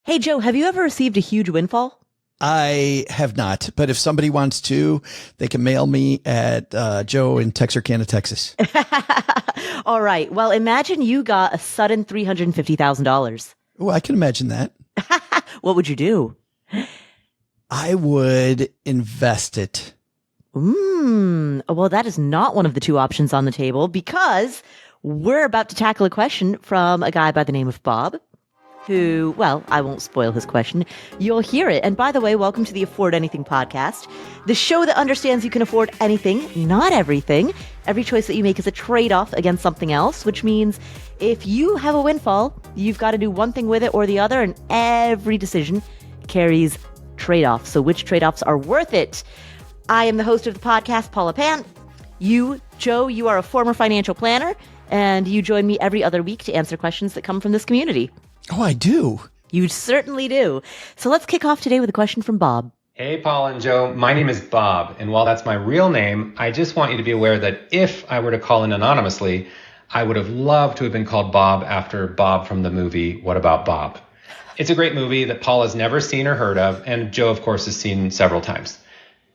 Hey, Joe, have you ever received a huge windfall? I have not, but if somebody wants to, they can mail me at Joe in Texarkana, Texas. All right. Well, imagine you got a sudden $350,000. Oh, I can imagine that. What would you do? I would invest it. Well, that is not one of the two options on the table because we're about to tackle a question from a guy by the name of Bob, who, well, I won't spoil his question. You'll hear it. And by the way, welcome to the Afford Anything podcast, the show that understands you can afford anything, not everything. Every choice that you make is a trade-off against something else, which means if you have a windfall, you've got to do one thing with it or the other, and every decision carries trade-offs. So which trade-offs are worth it? I am the host of the podcast, Paula and You, Joe, you are a former financial planner, and you join me every other week to answer questions that come from this community. Oh, I do. You certainly do. So let's kick off today with a question from Bob. Hey, Paula and Joe. My name is Bob, and while that's my real name, I just want you to be aware that if I were to call in anonymously, I would have loved to have been called Bob after Bob from the movie What About Bob? It's a great movie that Paula's never seen or heard of, and Joe, of course, has seen several times.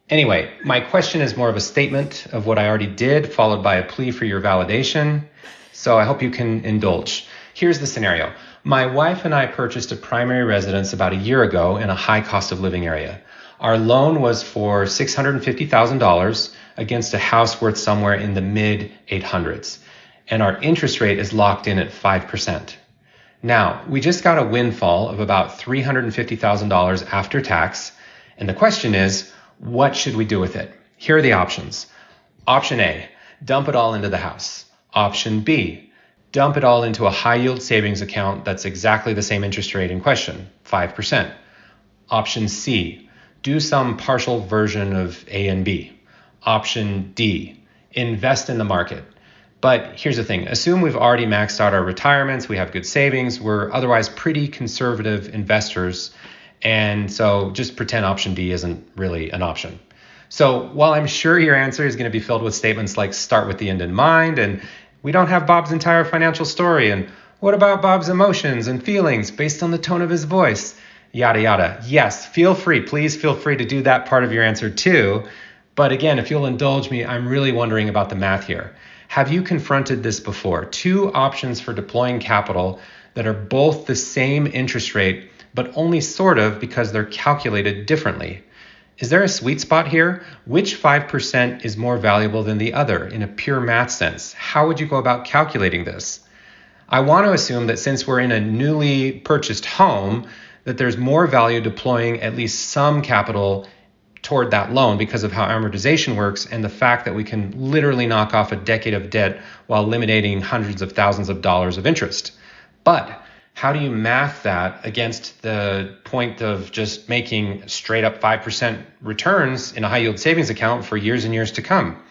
Anyway, my question is more of a statement of what I already did, followed by a plea for your validation. So I hope you can indulge. Here's the scenario. My wife and I purchased a primary residence about a year ago in a high cost of living area. Our loan was for $650,000 against a house worth somewhere in the mid 800s. And our interest rate is locked in at 5%. Now, we just got a windfall of about $350,000 after tax. And the question is, what should we do with it? Here are the options. Option A, dump it all into the house. Option B, dump it all into a high yield savings account that's exactly the same interest rate in question, 5%. Option C, do some partial version of A and B. Option D, invest in the market. But here's the thing, assume we've already maxed out our retirements, we have good savings, we're otherwise pretty conservative investors, and so just pretend option D isn't really an option. So while I'm sure your answer is going to be filled with statements like start with the end in mind, and we don't have Bob's entire financial story, and what about Bob's emotions and feelings based on the tone of his voice, yada, yada. Yes, please feel free to do that part of your answer too. But again, if you'll indulge me, I'm really wondering about the math here. Have you confronted this before? Two options for deploying capital that are both the same interest rate, but only sort of because they're calculated differently. Is there a sweet spot here? Which 5% is more valuable than the other in a pure math sense? How would you go about calculating this? I want to assume that since we're in a newly purchased home, that there's more value deploying at least some capital toward that loan because of how amortization works and the fact that we can literally knock off a decade of debt while eliminating hundreds of thousands of dollars of interest. But how do you math that against the point of just making straight up 5% returns in a high yield savings account for years and years to come?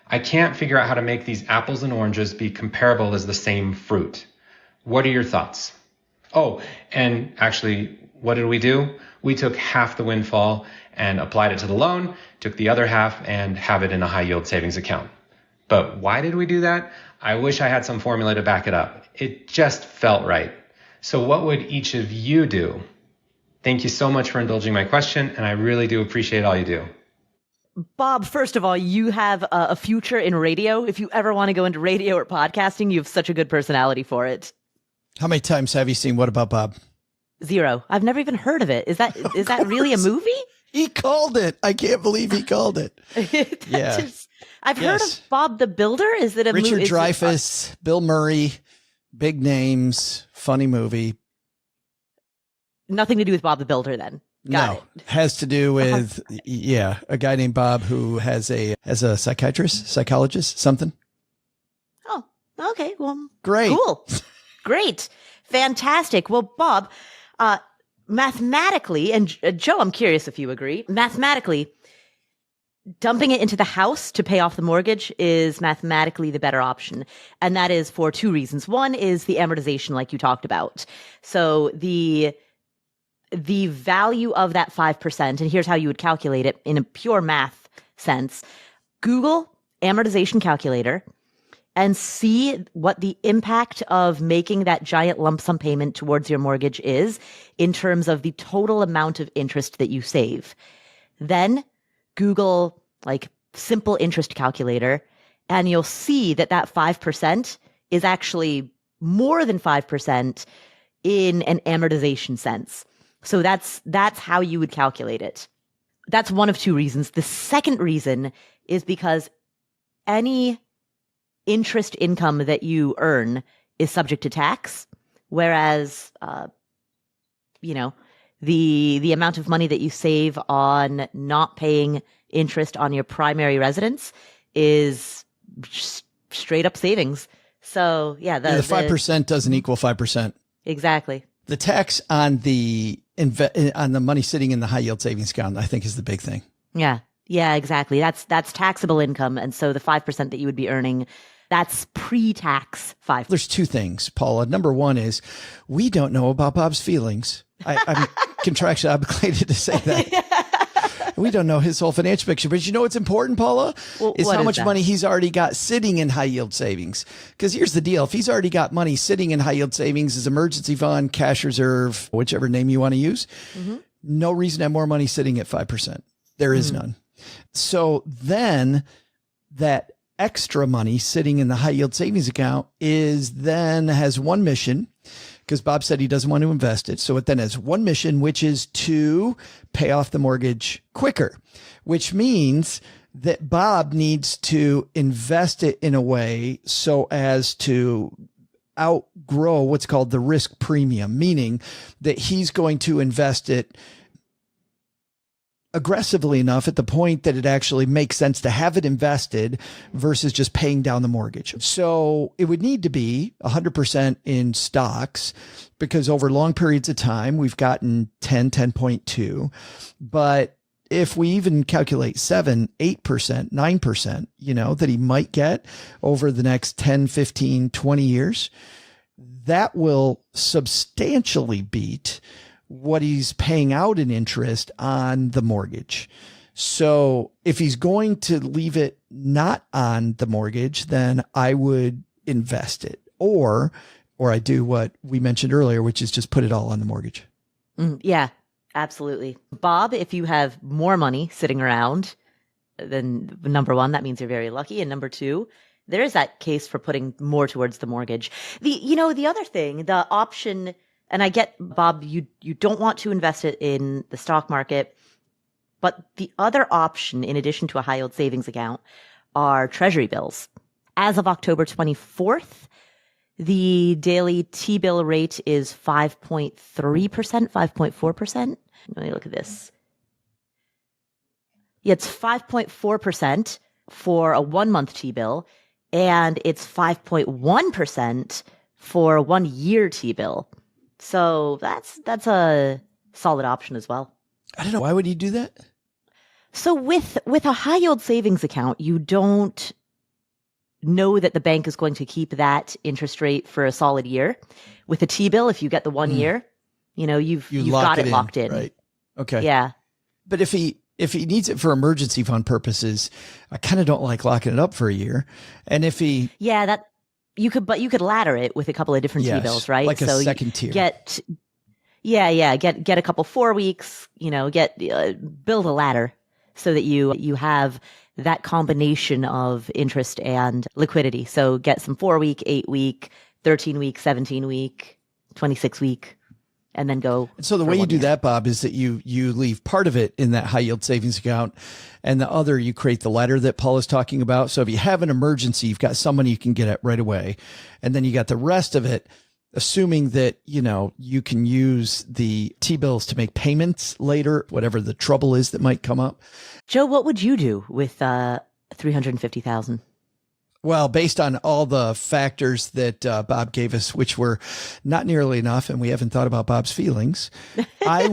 I can't figure out how to make these apples and oranges be comparable as the same fruit. What are your thoughts? Oh, and actually, what did we do? We took half the windfall and applied it to the loan, took the other half and have it in a high yield savings account. But why did we do that? I wish I had some formula to back it up. It just felt right. So what would each of you do? Thank you so much for indulging my question, and I really do appreciate all you do. Bob, first of all, you have a future in radio. If you ever want to go into radio or podcasting, you have such a good personality for it. How many times have you seen What About Bob? 0. I've never even heard of it. Is that really a movie? He called it. I can't believe he called it. Yeah. I've heard of Bob the Builder. Is it a movie? Richard Dreyfuss, Bill Murray, big names, funny movie. Nothing to do with Bob the Builder then. Got it. Has to do with, a guy named Bob who has a psychologist, something. Oh, okay. Well, great. Cool. Great. Fantastic. Well, Bob, mathematically, and Joe, I'm curious if you agree, mathematically, dumping it into the house to pay off the mortgage is mathematically the better option. And that is for two reasons. One is the amortization, like you talked about. So the value of that 5%, and here's how you would calculate it in a pure math sense. Google amortization calculator and see what the impact of making that giant lump sum payment towards your mortgage is in terms of the total amount of interest that you save. Then Google like simple interest calculator, and you'll see that 5% is actually more than 5% in an amortization sense. So that's how you would calculate it. That's one of two reasons. The second reason is because any interest income that you earn is subject to tax, whereas, the amount of money that you save on not paying interest on your primary residence is straight up savings. So yeah, the 5% doesn't equal 5%. Exactly. The tax on the money sitting in the high yield savings account, I think, is the big thing. Yeah. Yeah, exactly. That's taxable income. And so the 5% that you would be earning, that's pre-tax 5%. There's two things, Paula. Number one is we don't know about Bob's feelings. I'm contractually obligated to say that. We don't know his whole financial picture. But you know what's important, Paula? Is how much money he's already got sitting in high yield savings. Because here's the deal. If he's already got money sitting in high yield savings, his emergency fund, cash reserve, whichever name you want to use, no reason to have more money sitting at 5%. There is none. So then that extra money sitting in the high yield savings account has one mission, because Bob said he doesn't want to invest it. So it then has one mission, which is to pay off the mortgage quicker, which means that Bob needs to invest it in a way so as to outgrow what's called the risk premium, meaning that he's going to invest it aggressively enough at the point that it actually makes sense to have it invested versus just paying down the mortgage. So it would need to be 100% in stocks, because over long periods of time, we've gotten 10.2. But if we even calculate 7, 8%, 9%, that he might get over the next 10, 15, 20 years, that will substantially beat what he's paying out in interest on the mortgage. So if he's going to leave it not on the mortgage, then I would invest it, or I do what we mentioned earlier, which is just put it all on the mortgage. Yeah, absolutely. Bob, if you have more money sitting around, then number one, that means you're very lucky. And number two, there is that case for putting more towards the mortgage. The other thing, the option, and I get, Bob, you don't want to invest it in the stock market, but the other option, in addition to a high yield savings account, are treasury bills. As of October 24th, the daily T-bill rate is 5.3%, 5.4%. Let me look at this. Yeah, it's 5.4% for a 1-month T-bill, and it's 5.1% for a 1-year T-bill. So that's a solid option as well. I don't know. Why would he do that? So with a high yield savings account, you don't know that the bank is going to keep that interest rate for a solid year. With a T-bill, if you get the 1 year, you've got it locked in. Right. Okay. Yeah. But if he needs it for emergency fund purposes, I kind of don't like locking it up for a year. And if he you could ladder it with a couple of different T-bills, right? Like a second tier. Get a couple 4 weeks, build a ladder so that you have that combination of interest and liquidity. So get some 4-week, 8-week, 13-week, 17-week, 26-week, and then go. So the way you do that, Bob, is that you leave part of it in that high yield savings account, and the other you create the ladder that Paul is talking about. So if you have an emergency, you've got some money you can get at right away, and then you got the rest of it, assuming that you can use the T-bills to make payments later, whatever the trouble is that might come up. Joe, what would you do with $350,000? Well, based on all the factors that Bob gave us, which were not nearly enough, and we haven't thought about Bob's feelings, I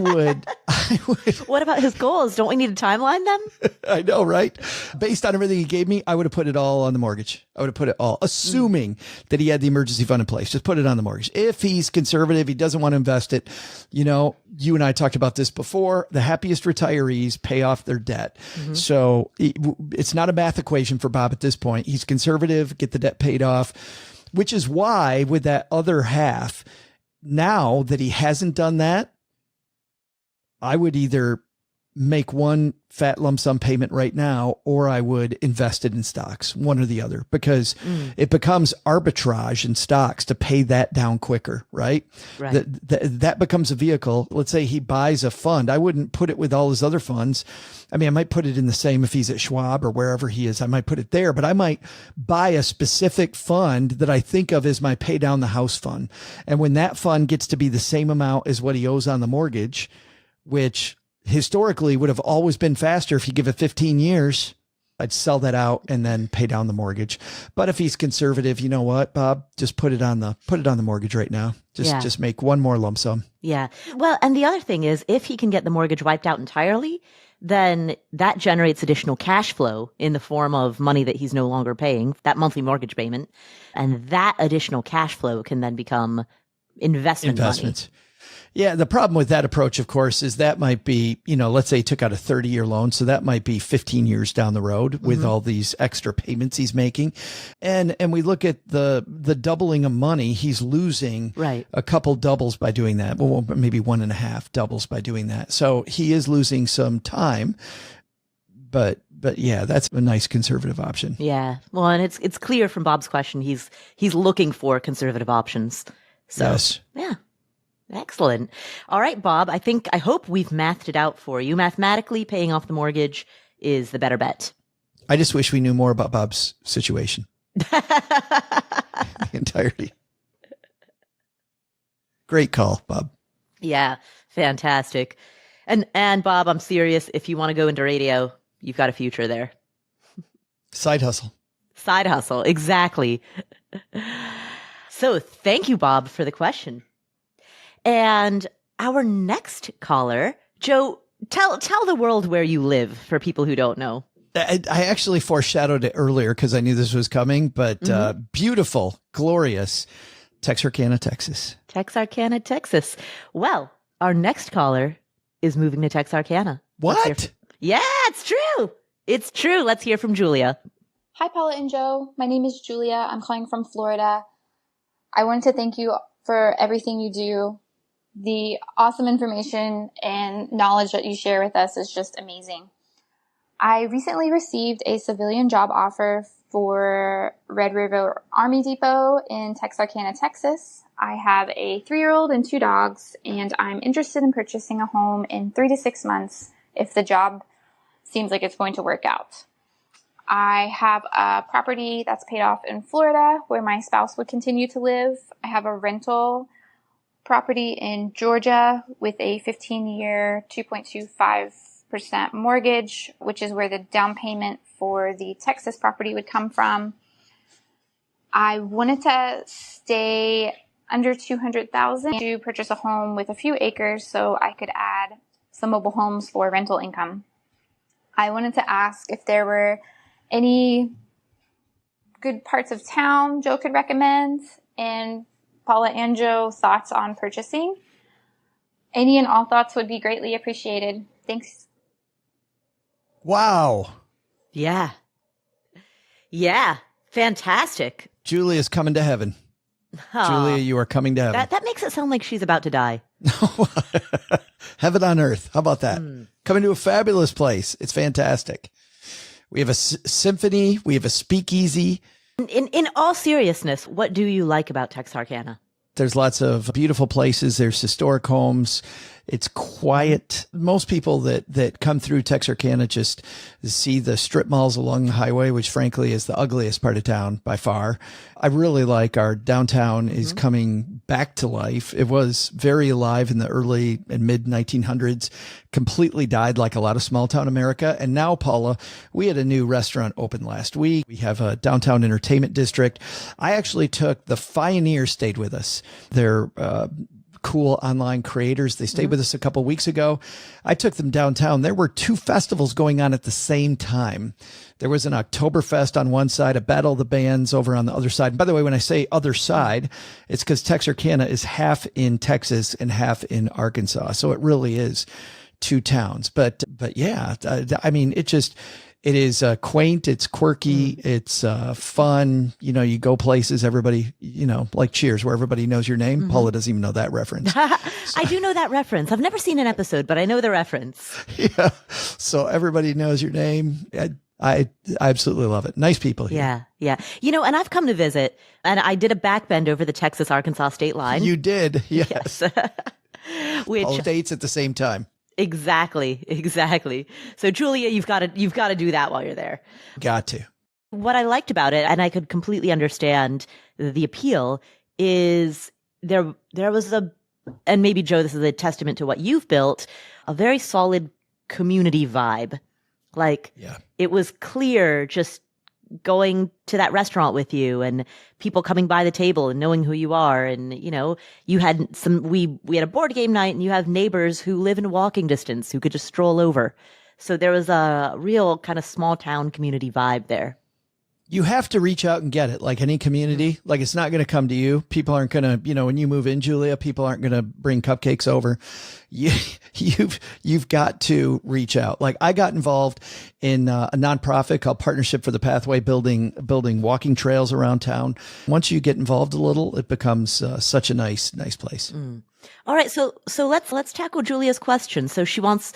I would. What about his goals? Don't we need to timeline them? I know, right? Based on everything he gave me, I would have put it all on the mortgage. I would have put it all, assuming that he had the emergency fund in place. Just put it on the mortgage. If he's conservative, he doesn't want to invest it. You and I talked about this before. The happiest retirees pay off their debt. So it's not a math equation for Bob at this point. He's conservative, get the debt paid off, which is why with that other half, now that he hasn't done that, I would either make one fat lump sum payment right now, or I would invest it in stocks, one or the other, because it becomes arbitrage in stocks to pay that down quicker, right? That becomes a vehicle. Let's say he buys a fund. I wouldn't put it with all his other funds. I mean, I might put it in the same if he's at Schwab or wherever he is. I might put it there, but I might buy a specific fund that I think of as my pay down the house fund. And when that fund gets to be the same amount as what he owes on the mortgage, which historically would have always been faster if you give it 15 years, I'd sell that out and then pay down the mortgage. But if he's conservative, you know what, Bob, just put it on the mortgage right now. Just make one more lump sum. Yeah. Well, and the other thing is, if he can get the mortgage wiped out entirely, then that generates additional cash flow in the form of money that he's no longer paying, that monthly mortgage payment. And that additional cash flow can then become investments. Money. Yeah. The problem with that approach, of course, is that might be, let's say he took out a 30-year loan. So that might be 15 years down the road with all these extra payments he's making. And we look at the doubling of money, he's losing a couple doubles by doing that. Well, maybe 1.5 doubles by doing that. So he is losing some time, but yeah, that's a nice conservative option. Yeah. Well, and it's clear from Bob's question, he's looking for conservative options. So, yes. Yeah. Excellent. All right, Bob, I hope we've mathed it out for you. Mathematically, paying off the mortgage is the better bet. I just wish we knew more about Bob's situation. The entirety. Great call, Bob. Yeah, fantastic. And Bob, I'm serious. If you want to go into radio, you've got a future there. Side hustle. Side hustle, exactly. So thank you, Bob, for the question. And our next caller, Joe, tell the world where you live for people who don't know. I actually foreshadowed it earlier because I knew this was coming, but beautiful, glorious Texarkana, Texas. Texarkana, Texas. Well, our next caller is moving to Texarkana. What? Yeah, it's true. It's true. Let's hear from Julia. Hi, Paula and Joe. My name is Julia. I'm calling from Florida. I wanted to thank you for everything you do. The awesome information and knowledge that you share with us is just amazing. I recently received a civilian job offer for Red River Army Depot in Texarkana, Texas. I have a 3-year-old and 2 dogs, and I'm interested in purchasing a home in 3 to 6 months if the job seems like it's going to work out. I have a property that's paid off in Florida where my spouse would continue to live. I have a rental property in Georgia with a 15-year, 2.25% mortgage, which is where the down payment for the Texas property would come from. I wanted to stay under $200,000 to purchase a home with a few acres so I could add some mobile homes for rental income. I wanted to ask if there were any good parts of town Joe could recommend, and Paula and Joe, thoughts on purchasing. Any and all thoughts would be greatly appreciated. Thanks. Wow. Yeah. Yeah. Fantastic. Julia's coming to heaven. Julia, you are coming to heaven. That makes it sound like she's about to die. Heaven on earth. How about that? Coming to a fabulous place. It's fantastic. We have a symphony. We have a speakeasy. In all seriousness, what do you like about Texarkana? There's lots of beautiful places. There's historic homes. It's quiet. Most people that come through Texarkana just see the strip malls along the highway, which frankly is the ugliest part of town by far. I really like our downtown is coming back to life. It was very alive in the early and mid 1900s, completely died like a lot of small town America. And now, Paula, we had a new restaurant open last week. We have a downtown entertainment district. I actually took the Pioneer stayed with us. They're cool online creators. They stayed with us a couple of weeks ago. I took them downtown. There were 2 festivals going on at the same time. There was an Oktoberfest on one side, a Battle of the Bands over on the other side. And by the way, when I say other side, it's because Texarkana is half in Texas and half in Arkansas. So it really is 2 towns. But yeah, I mean, it is quaint. It's quirky. It's fun. You know, you go places, everybody, you know, like Cheers, where everybody knows your name. Paula doesn't even know that reference. I do know that reference. I've never seen an episode, but I know the reference. Yeah. So everybody knows your name. I absolutely love it. Nice people here. Yeah. Yeah. You know, and I've come to visit, and I did a backbend over the Texas-Arkansas state line. You did. Yes. Which all states at the same time. Exactly. So Julia, you've got to do that while you're there. Got to. What I liked about it, and I could completely understand the appeal, is there was and maybe Joe, this is a testament to what you've built, a very solid community vibe. Like, It was clear just going to that restaurant with you and people coming by the table and knowing who you are. And, you know, you had we had a board game night, and you have neighbors who live in walking distance who could just stroll over. So there was a real kind of small town community vibe there. You have to reach out and get it, like any community. Like, it's not going to come to you. People aren't going to, you know, when you move in, Julia, people aren't going to bring cupcakes over. You've got to reach out. Like, I got involved in a nonprofit called Partnership for the Pathway, building walking trails around town. Once you get involved a little, it becomes such a nice place. All right, so let's tackle Julia's question. So she wants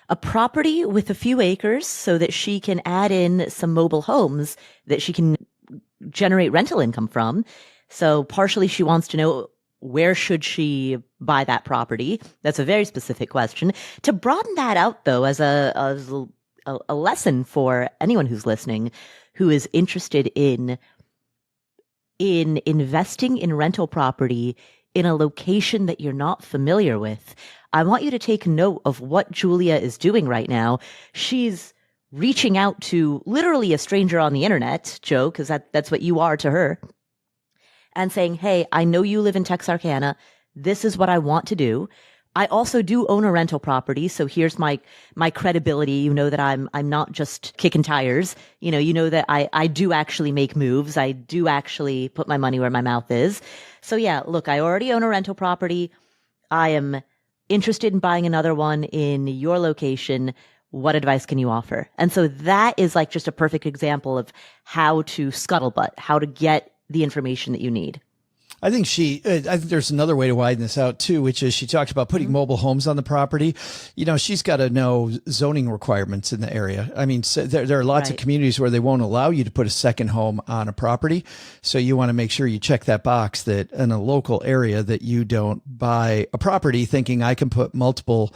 a property with a few acres so that she can add in some mobile homes that she can generate rental income from. So partially she wants to know, where should she buy that property? That's a very specific question. To broaden that out, though, as a lesson for anyone who's listening, who is interested in investing in rental property in a location that you're not familiar with, I want you to take note of what Julia is doing right now. She's reaching out to literally a stranger on the internet, Joe, because that's what you are to her, and saying, hey, I know you live in Texarkana. This is what I want to do. I also do own a rental property, so here's my credibility. You know that I'm not just kicking tires. You know that I do actually make moves. I do actually put my money where my mouth is. So yeah, look, I already own a rental property. I am interested in buying another one in your location. What advice can you offer? And so that is like just a perfect example of how to scuttlebutt, how to get the information that you need. I think there's another way to widen this out too, which is she talked about putting mobile homes on the property. You know, she's got to know zoning requirements in the area. I mean, so there are lots of communities where they won't allow you to put a second home on a property. So you want to make sure you check that box that in a local area that you don't buy a property thinking I can put multiple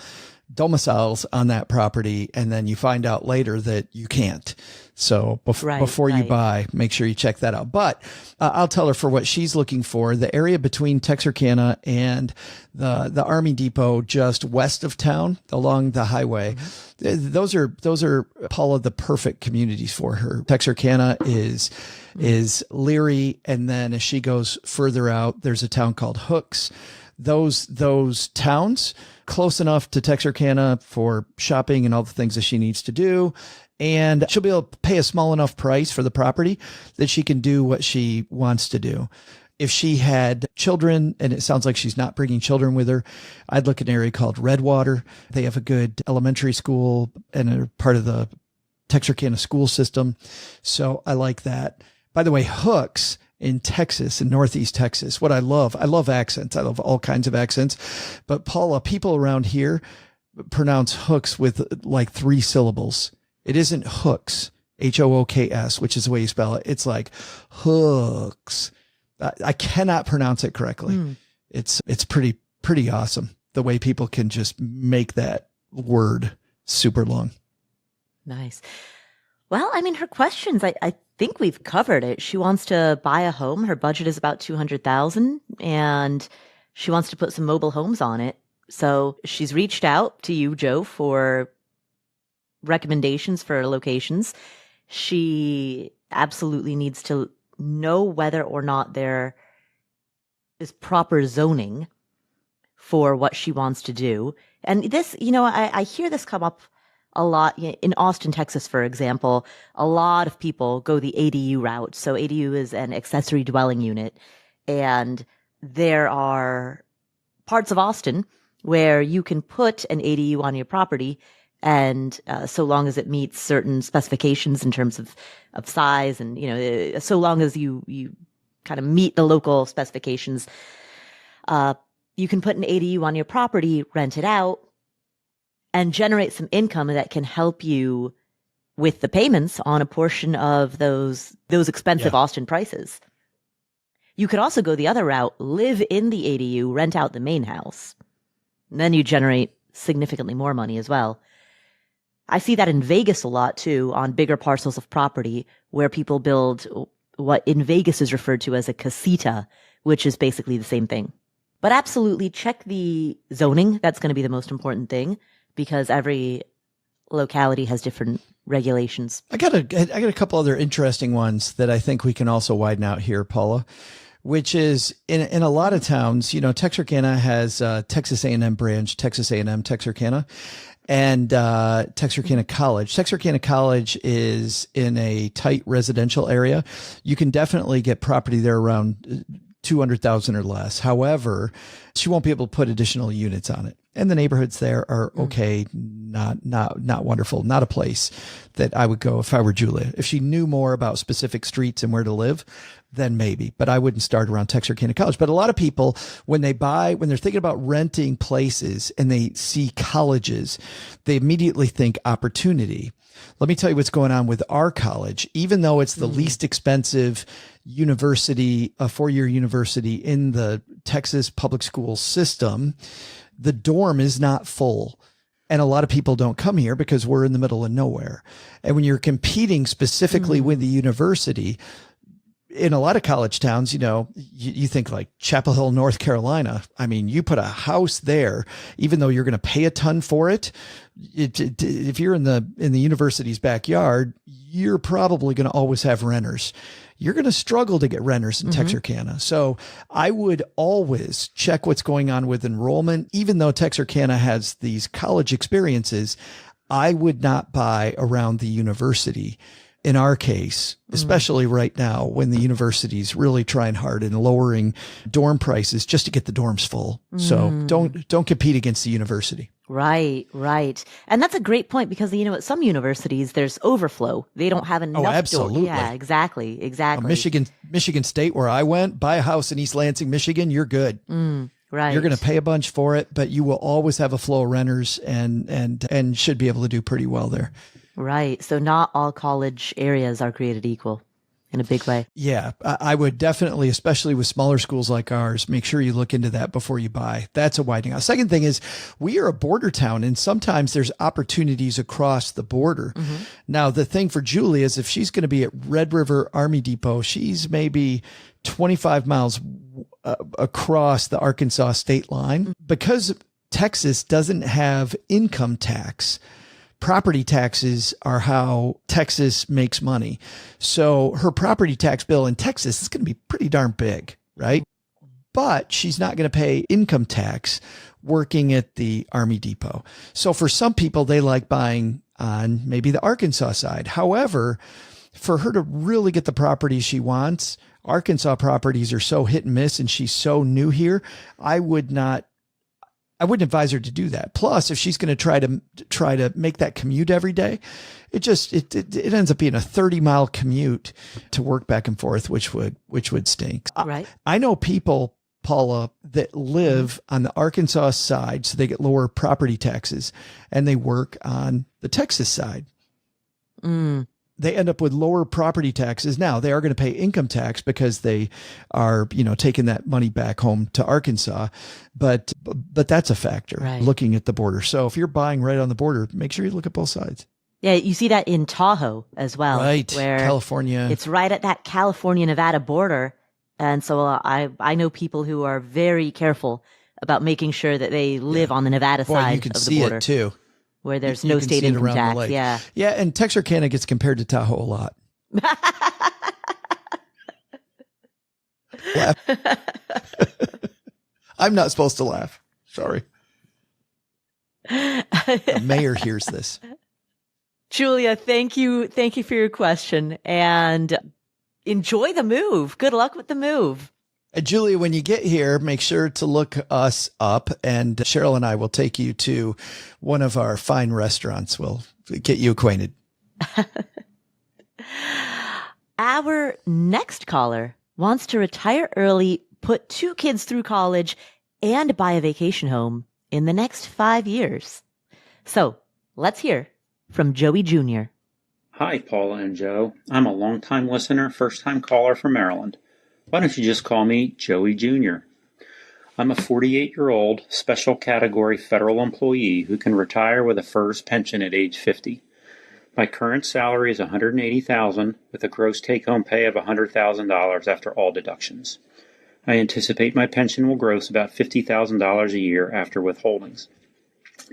domiciles on that property, and then you find out later that you can't. So before you buy, make sure you check that out. But I'll tell her for what she's looking for, the area between Texarkana and the Army Depot just west of town along the highway. Those are Paula, the perfect communities for her. Texarkana is Leary, and then as she goes further out, there's a town called Hooks. Those towns close enough to Texarkana for shopping and all the things that she needs to do. And she'll be able to pay a small enough price for the property that she can do what she wants to do. If she had children, and it sounds like she's not bringing children with her, I'd look at an area called Redwater. They have a good elementary school and are part of the Texarkana school system. So I like that. By the way, Hooks in Texas, in Northeast Texas, what I love accents. I love all kinds of accents. But Paula, people around here pronounce Hooks with like 3 syllables. It isn't Hooks, Hooks, which is the way you spell it. It's like Hooks. I cannot pronounce it correctly. It's pretty awesome the way people can just make that word super long. Nice. Well, I mean, her questions, I think we've covered it. She wants to buy a home. Her budget is about $200,000, and she wants to put some mobile homes on it. So she's reached out to you, Joe, for recommendations for locations. She absolutely needs to know whether or not there is proper zoning for what she wants to do. And this, I hear this come up a lot in Austin, Texas, for example. A lot of people go the ADU route. So ADU is an accessory dwelling unit. And there are parts of Austin where you can put an ADU on your property. And so long as it meets certain specifications in terms of size and, so long as you kind of meet the local specifications, you can put an ADU on your property, rent it out, and generate some income that can help you with the payments on a portion of those expensive Austin prices. You could also go the other route, live in the ADU, rent out the main house. And then you generate significantly more money as well. I see that in Vegas a lot too, on bigger parcels of property where people build what in Vegas is referred to as a casita, which is basically the same thing. But absolutely check the zoning. That's going to be the most important thing because every locality has different regulations. I got a couple other interesting ones that I think we can also widen out here, Paula, which is in a lot of towns, Texarkana has Texas A&M branch, Texas A&M Texarkana, and Texarkana College. Texarkana College is in a tight residential area. You can definitely get property there around 200,000 or less. However, she won't be able to put additional units on it. And the neighborhoods there are okay, not wonderful, not a place that I would go if I were Julia. If she knew more about specific streets and where to live, then maybe. But I wouldn't start around Texarkana College. But a lot of people, when they're thinking about renting places and they see colleges, they immediately think opportunity. Let me tell you what's going on with our college. Even though it's the least expensive university, a 4-year university in the Texas public school system, the dorm is not full. And a lot of people don't come here because we're in the middle of nowhere. And when you're competing specifically with the university, in a lot of college towns, you think like Chapel Hill, North Carolina. I mean, you put a house there, even though you're going to pay a ton for it. If you're in the university's backyard, you're probably going to always have renters. You're going to struggle to get renters in Texarkana. So I would always check what's going on with enrollment. Even though Texarkana has these college experiences, I would not buy around the university. In our case, especially right now when the university's really trying hard and lowering dorm prices just to get the dorms full. So don't compete against the university. Right. And that's a great point because, at some universities, there's overflow. They don't have enough. Oh, absolutely. Yeah, exactly. Michigan State, where I went, buy a house in East Lansing, Michigan, you're good. Right. You're going to pay a bunch for it, but you will always have a flow of renters and should be able to do pretty well there. Right. So not all college areas are created equal in a big way. Yeah, I would definitely, especially with smaller schools like ours, make sure you look into that before you buy. That's a widening out. Second thing is we are a border town and sometimes there's opportunities across the border. Now, the thing for Julie is if she's going to be at Red River Army Depot, she's maybe 25 miles across the Arkansas state line. Because Texas doesn't have income tax, property taxes are how Texas makes money. So her property tax bill in Texas is going to be pretty darn big, right? But she's not going to pay income tax working at the Army Depot. So for some people, they like buying on maybe the Arkansas side. However, for her to really get the property she wants, Arkansas properties are so hit and miss and she's so new here, I wouldn't advise her to do that. Plus, if she's going to try to make that commute every day, it ends up being a 30-mile commute to work back and forth, which would stink. Right. I know people, Paula, that live on the Arkansas side, so they get lower property taxes, and they work on the Texas side. They end up with lower property taxes. Now they are going to pay income tax because they are, taking that money back home to Arkansas, but that's a factor looking at the border. So if you're buying right on the border, make sure you look at both sides. Yeah. You see that in Tahoe as well, right? Where California, it's right at that California-Nevada border. And so I know people who are very careful about making sure that they live on the Nevada side you can of the see border. it too. Where there's no state income tax. Yeah. Yeah. And Texarkana gets compared to Tahoe a lot. Laugh. I'm not supposed to laugh. Sorry. The mayor hears this. Julia, thank you. Thank you for your question, and enjoy the move. Good luck with the move. Julia, when you get here, make sure to look us up, and Cheryl and I will take you to one of our fine restaurants. We'll get you acquainted. Our next caller wants to retire early, put 2 kids through college, and buy a vacation home in the next 5 years. So let's hear from Joey Jr. Hi, Paula and Joe. I'm a longtime listener, first-time caller from Maryland. Why don't you just call me Joey Jr.? I'm a 48-year-old special category federal employee who can retire with a FERS pension at age 50. My current salary is $180,000 with a gross take-home pay of $100,000 after all deductions. I anticipate my pension will gross about $50,000 a year after withholdings.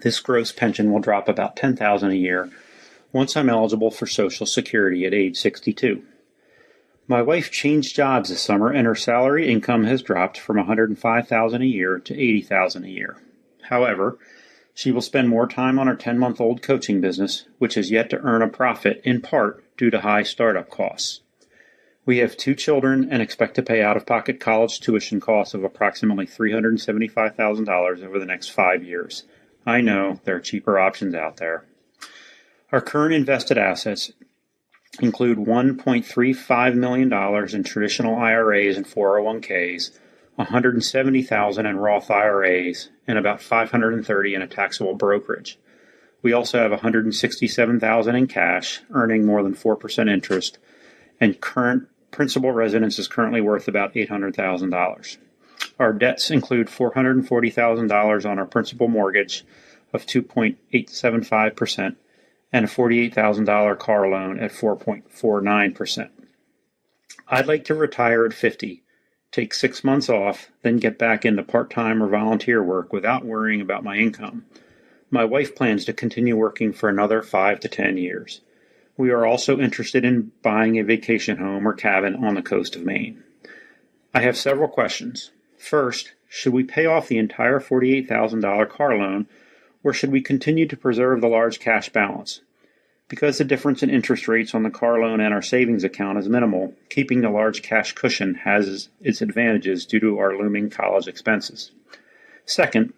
This gross pension will drop about $10,000 a year once I'm eligible for Social Security at age 62. My wife changed jobs this summer, and her salary income has dropped from $105,000 a year to $80,000 a year. However, she will spend more time on her 10-month-old coaching business, which has yet to earn a profit in part due to high startup costs. We have 2 children and expect to pay out-of-pocket college tuition costs of approximately $375,000 over the next 5 years. I know there are cheaper options out there. Our current invested assets include $1.35 million in traditional IRAs and 401ks, $170,000 in Roth IRAs, and about $530,000 in a taxable brokerage. We also have $167,000 in cash, earning more than 4% interest, and current principal residence is currently worth about $800,000. Our debts include $440,000 on our principal mortgage of 2.875%, and a $48,000 car loan at 4.49%. I'd like to retire at 50, take 6 months off, then get back into part-time or volunteer work without worrying about my income. My wife plans to continue working for another 5 to 10 years. We are also interested in buying a vacation home or cabin on the coast of Maine. I have several questions. First, should we pay off the entire $48,000 car loan, or should we continue to preserve the large cash balance? Because the difference in interest rates on the car loan and our savings account is minimal, keeping the large cash cushion has its advantages due to our looming college expenses. Second,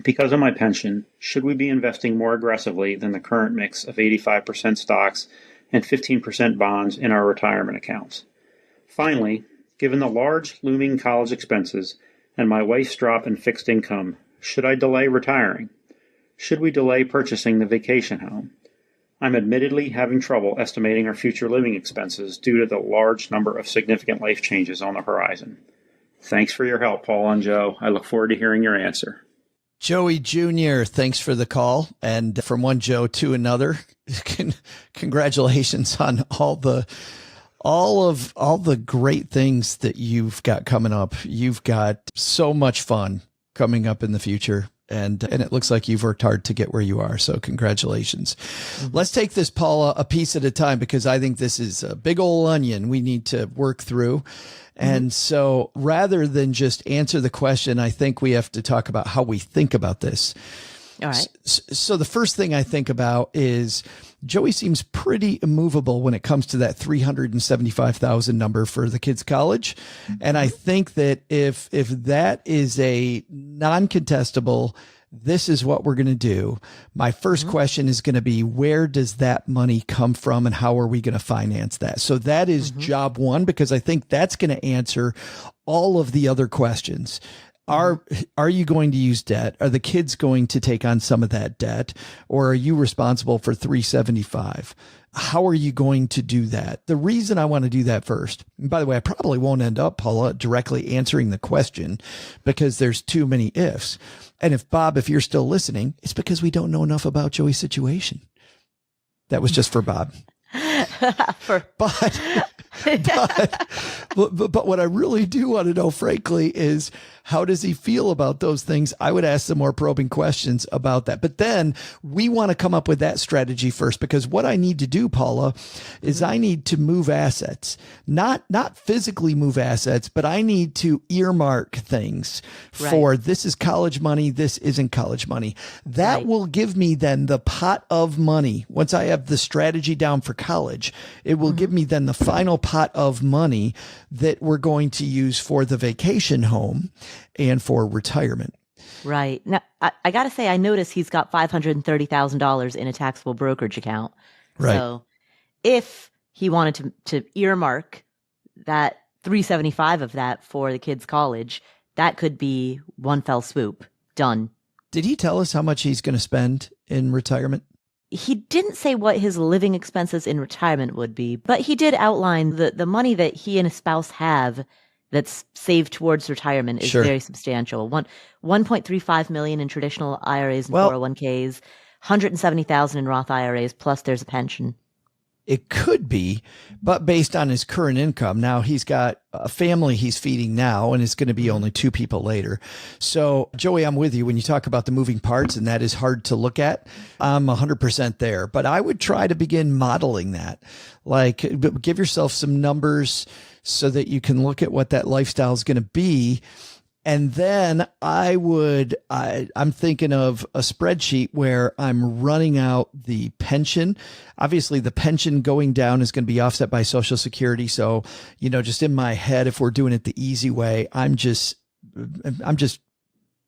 because of my pension, should we be investing more aggressively than the current mix of 85% stocks and 15% bonds in our retirement accounts? Finally, given the large looming college expenses and my wife's drop in fixed income, should I delay retiring? Should we delay purchasing the vacation home? I'm admittedly having trouble estimating our future living expenses due to the large number of significant life changes on the horizon. Thanks for your help, Paula and Joe. I look forward to hearing your answer. Joey Jr., thanks for the call. And from one Joe to another, congratulations on all the great things that you've got coming up. You've got so much fun coming up in the future. And it looks like you've worked hard to get where you are. So congratulations. Mm-hmm. Let's take this, Paula, a piece at a time, because I think this is a big old onion we need to work through. Mm-hmm. And so rather than just answer the question, I think we have to talk about how we think about this. All right. So the first thing I think about is Joey seems pretty immovable when it comes to that $375,000 number for the kids' college. And I think that if that is a non-contestable, this is what we're going to do. My first question is going to be, where does that money come from and how are we going to finance that? So that is job one, because I think that's going to answer all of the other questions. Are you going to use debt? Are the kids going to take on some of that debt? Or are you responsible for $375,000? How are you going to do that? The reason I want to do that first, and by the way, I probably won't end up, Paula, directly answering the question because there's too many ifs. And if you're still listening, it's because we don't know enough about Joey's situation. That was just for Bob. But what I really do want to know, frankly, is How does he feel about those things? I would ask some more probing questions about that. But then we want to come up with that strategy first, because what I need to do, Paula, is I need to move assets, not physically move assets, but I need to earmark things for this is college money. This isn't college money. That will give me then the pot of money. Once I have the strategy down for college, it will give me then the final pot of money that we're going to use for the vacation home and for retirement. Right. Now, I got to say, I noticed he's got $530,000 in a taxable brokerage account. Right. So if he wanted to earmark that 375 of that for the kids' college, that could be one fell swoop. Done. Did he tell us how much he's going to spend in retirement? He didn't say what his living expenses in retirement would be, but he did outline the money that he and his spouse have that's saved towards retirement is very substantial. 1.35 million in traditional IRAs and 401ks, 170,000 in Roth IRAs, plus there's a pension. It could be, but based on his current income, now he's got a family he's feeding now, and it's going to be only 2 people later. So, Joey, I'm with you when you talk about the moving parts, and that is hard to look at. I'm 100% there, but I would try to begin modeling that. Like, give yourself some numbers so that you can look at what that lifestyle is going to be. And then I'm thinking of a spreadsheet where I'm running out the pension. Obviously, the pension going down is going to be offset by Social Security. So, just in my head, if we're doing it the easy way, I'm just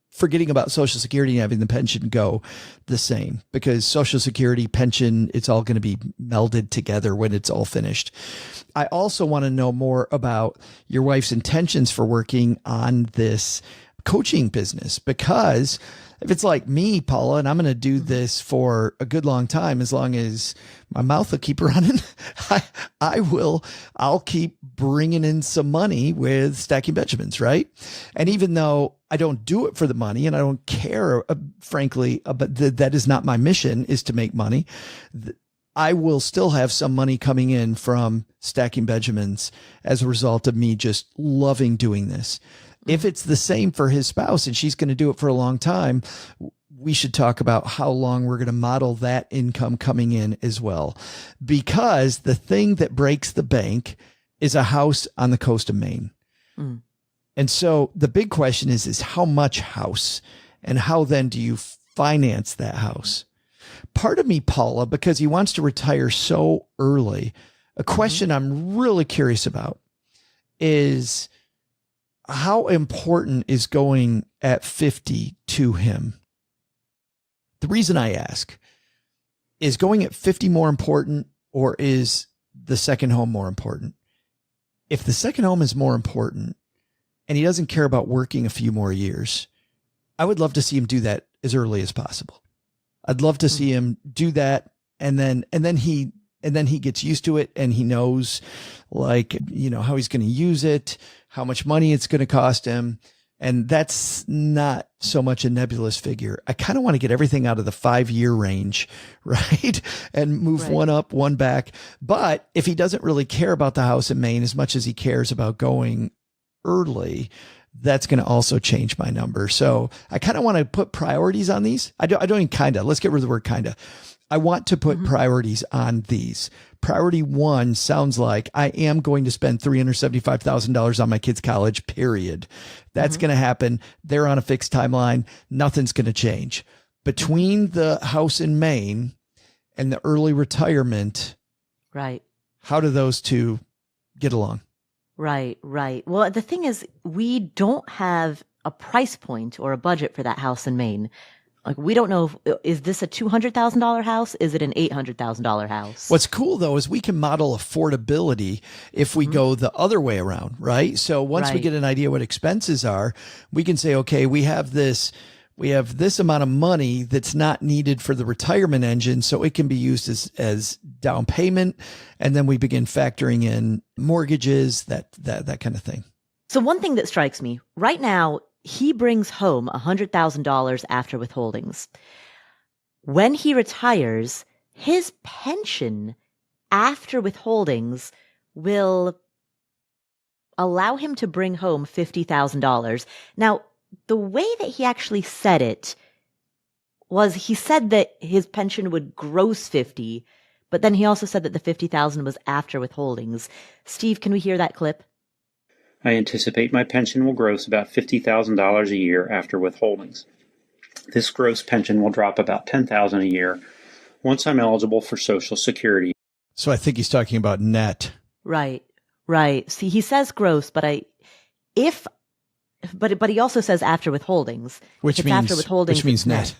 forgetting about Social Security and having the pension go the same, because Social Security, pension, it's all going to be melded together when it's all finished. I also want to know more about your wife's intentions for working on this coaching business, because if it's like me, Paula, and I'm going to do this for a good long time, as long as my mouth will keep running, I'll keep bringing in some money with Stacking Benjamins, right? And even though I don't do it for the money and I don't care, frankly, but that is not my mission, is to make money. I will still have some money coming in from Stacking Benjamins as a result of me just loving doing this. If it's the same for his spouse and she's going to do it for a long time, we should talk about how long we're going to model that income coming in as well. Because the thing that breaks the bank is a house on the coast of Maine. Mm. And so the big question is how much house, and how then do you finance that house? Part of me, Paula, because he wants to retire so early, a question I'm really curious about is how important is going at 50 to him? The reason I ask is going at 50 more important, or is the second home more important? If the second home is more important and he doesn't care about working a few more years, I would love to see him do that as early as possible. I'd love to see him do that. And then he gets used to it, and he knows how he's going to use it, how much money it's going to cost him. And that's not so much a nebulous figure. I kind of want to get everything out of the 5-year range, right? And move one up, one back. But if he doesn't really care about the house in Maine as much as he cares about going early, that's going to also change my number. So I kind of want to put priorities on these. I don't even kind of, let's get rid of the word kind of. I want to put priorities on these. Priority 1 sounds like I am going to spend $375,000 on my kids' college, period. That's going to happen. They're on a fixed timeline. Nothing's going to change. Between the house in Maine and the early retirement, right? How do those two get along? Right. Well, the thing is, we don't have a price point or a budget for that house in Maine. Like, we don't know, is this a $200,000 house? Is it an $800,000 house? What's cool, though, is we can model affordability if we go the other way around, right? So once we get an idea what expenses are, we can say, okay, we have this amount of money that's not needed for the retirement engine, so it can be used as down payment. And then we begin factoring in mortgages, that kind of thing. So one thing that strikes me right now, he brings home $100,000 after withholdings. When he retires, his pension after withholdings will allow him to bring home $50,000. Now, the way that he actually said it was he said that his pension would gross 50, but then he also said that the 50,000 was after withholdings. Steve, can we hear that clip? I anticipate my pension will gross about $50,000 a year after withholdings. This gross pension will drop about $10,000 a year once I'm eligible for Social Security. So I think he's talking about net. Right. See, he says gross, but he also says after withholdings. Which means net.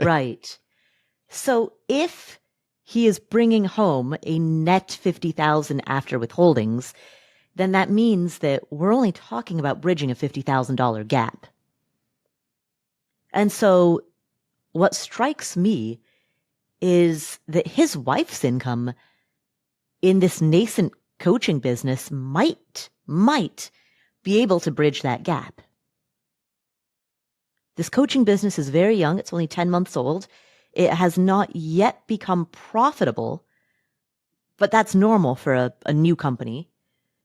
Right. So if he is bringing home a net 50,000 after withholdings, then that means that we're only talking about bridging a $50,000 gap. And so what strikes me is that his wife's income in this nascent coaching business might be able to bridge that gap. This coaching business is very young. It's only 10 months old. It has not yet become profitable, but that's normal for a new company.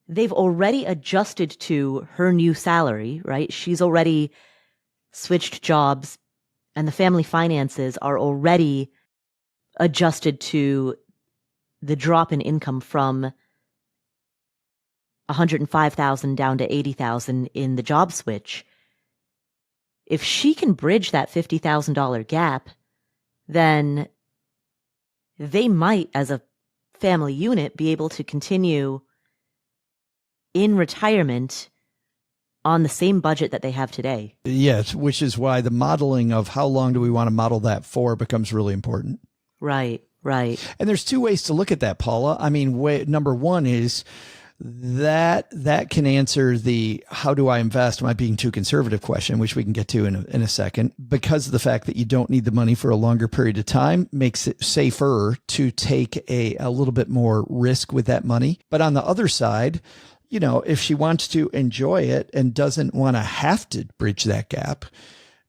They've already adjusted to her new salary, right? She's already switched jobs, and the family finances are already adjusted to the drop in income from 105,000 down to 80,000 in the job switch. If she can bridge that $50,000 gap, then they might, as a family unit, be able to continue in retirement on the same budget that they have today. Yes, which is why the modeling of how long do we want to model that for becomes really important. Right. And there's two ways to look at that, Paula. I mean, number one is that can answer the how do I invest? Am I being too conservative question, which we can get to in a second, because of the fact that you don't need the money for a longer period of time makes it safer to take a little bit more risk with that money. But on the other side, you know, if she wants to enjoy it and doesn't want to have to bridge that gap,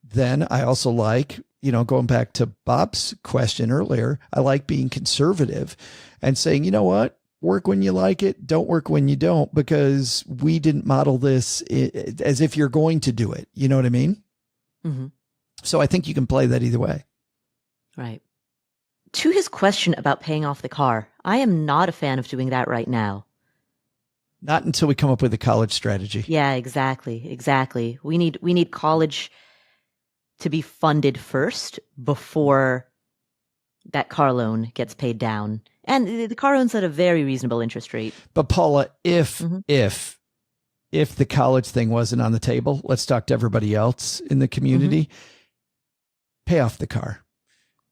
then I also like, you know, going back to Bob's question earlier, I like being conservative and saying, you know what? Work when you like it. Don't work when you don't, because we didn't model this as if you're going to do it. You know what I mean? Mm-hmm. So I think you can play that either way. Right. To his question about paying off the car, I am not a fan of doing that right now. Not until we come up with a college strategy. Yeah, exactly. We need college to be funded first before that car loan gets paid down. And the car loan's at a very reasonable interest rate. But Paula, if the college thing wasn't on the table, let's talk to everybody else in the community. Pay off the car.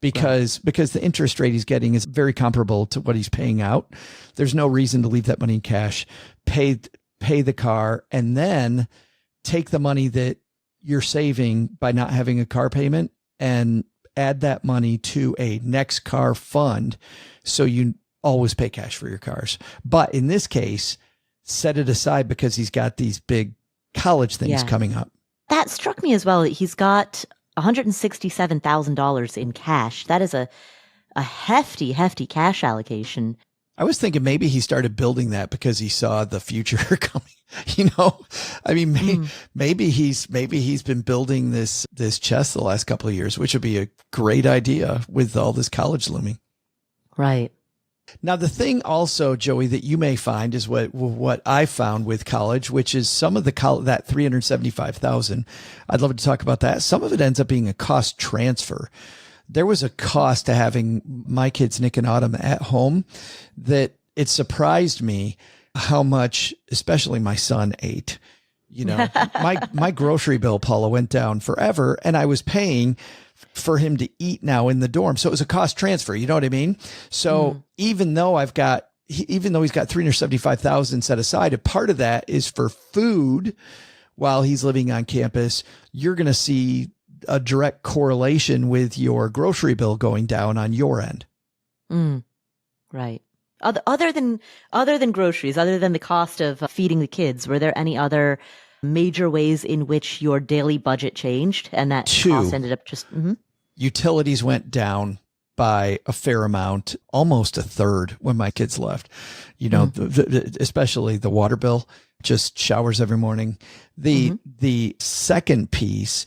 Because the interest rate he's getting is very comparable to what he's paying out. There's no reason to leave that money in cash. Pay the car, and then take the money that you're saving by not having a car payment and add that money to a next car fund, so you always pay cash for your cars. But in this case, set it aside because he's got these big college things coming up. That struck me as well. He's got $167,000 in cash. That is a hefty cash allocation. I was thinking maybe he started building that because he saw the future coming. You know, I mean, maybe he's been building this chest the last couple of years, which would be a great idea with all this college looming. Right. Now, the thing also, Joey, that you may find is what I found with college, which is some of that $375,000. I'd love to talk about that. Some of it ends up being a cost transfer. There was a cost to having my kids, Nick and Autumn, at home that it surprised me how much, especially my son, ate. You know, my grocery bill, Paula, went down forever, and I was paying for him to eat now in the dorm. So it was a cost transfer. You know what I mean? So even though he's got $375,000 set aside, a part of that is for food while he's living on campus. You're going to see a direct correlation with your grocery bill going down on your end. Right. Other than groceries, other than the cost of feeding the kids, were there any other major ways in which your daily budget changed and that cost ended up just... Utilities went down by a fair amount, almost a third when my kids left. You know, especially the water bill, just showers every morning. The second piece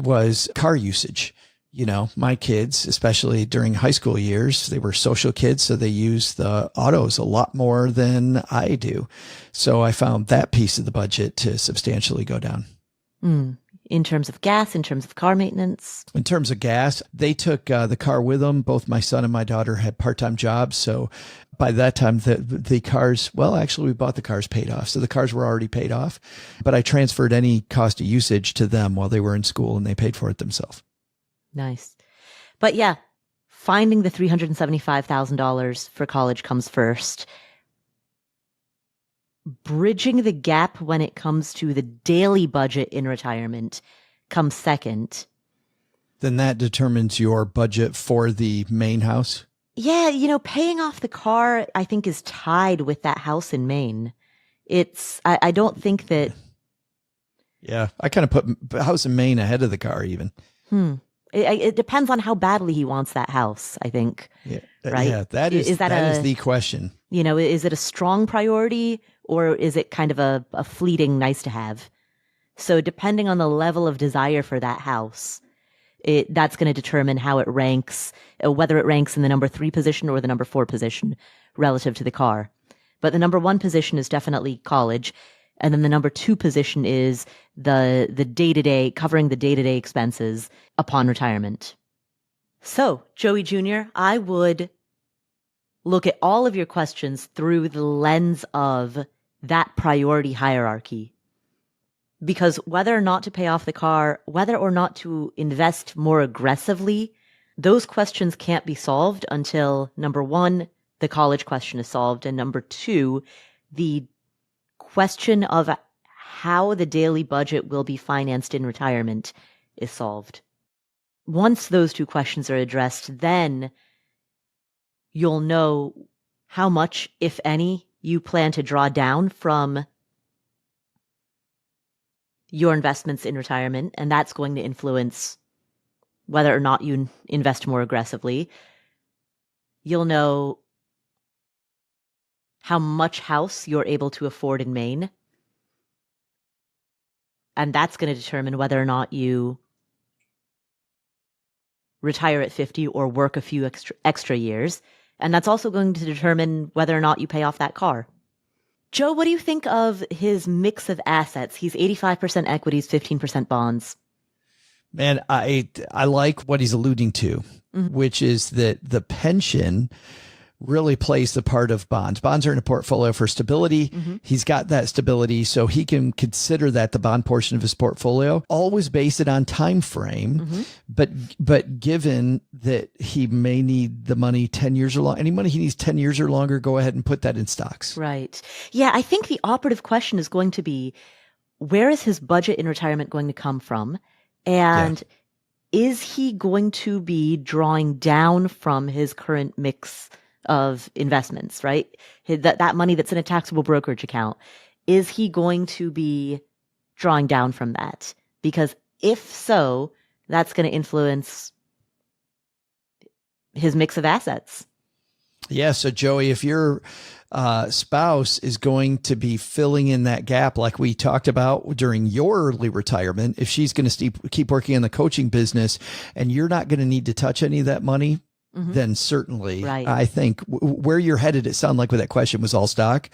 was car usage. You know, my kids, especially during high school years, they were social kids, so they use the autos a lot more than I do. So I found that piece of the budget to substantially go down. In terms of gas, in terms of car maintenance? In terms of gas, they took the car with them. Both my son and my daughter had part-time jobs. So by that time, the cars, well, actually, we bought the cars paid off. So the cars were already paid off. But I transferred any cost of usage to them while they were in school, and they paid for it themselves. Nice. But yeah, finding the $375,000 for college comes first. Bridging the gap when it comes to the daily budget in retirement comes second. Then that determines your budget for the main house? Yeah, you know, paying off the car, I think, is tied with that house in Maine. I don't think that... Yeah, I kind of put house in Maine ahead of the car even. It depends on how badly he wants that house, I think. Yeah, right? Yeah, that is the question. You know, is it a strong priority or is it kind of a fleeting nice to have? So depending on the level of desire for that house, that's going to determine how it ranks, whether it ranks in the number 3 position or the number 4 position relative to the car. But the number 1 position is definitely college. And then the number 2 position is the day-to-day, covering the day-to-day expenses upon retirement. So, Joey Jr., I would look at all of your questions through the lens of that priority hierarchy. Because whether or not to pay off the car, whether or not to invest more aggressively, those questions can't be solved until, number 1, the college question is solved, and number 2, the question of how the daily budget will be financed in retirement is solved. Once those 2 questions are addressed, then you'll know how much, if any, you plan to draw down from your investments in retirement, and that's going to influence whether or not you invest more aggressively. You'll know how much house you're able to afford in Maine. And that's going to determine whether or not you retire at 50 or work a few extra years. And that's also going to determine whether or not you pay off that car. Joe, what do you think of his mix of assets? He's 85% equities, 15% bonds. Man, I like what he's alluding to, which is that the pension really plays the part of bonds. Bonds are in a portfolio for stability. He's got that stability, so he can consider that the bond portion of his portfolio. Always base it on time frame, but given that he may need the money 10 years or longer, any money he needs 10 years or longer, go ahead and put that in stocks. Right. Yeah, I think the operative question is going to be, where is his budget in retirement going to come from? And is he going to be drawing down from his current mix of investments, right? That money that's in a taxable brokerage account, is he going to be drawing down from that? Because if so, that's going to influence his mix of assets. Yeah. So Joey, if your spouse is going to be filling in that gap, like we talked about during your early retirement, if she's going to keep working in the coaching business and you're not going to need to touch any of that money, then certainly, I think where you're headed, it sounded like with that question was all stock.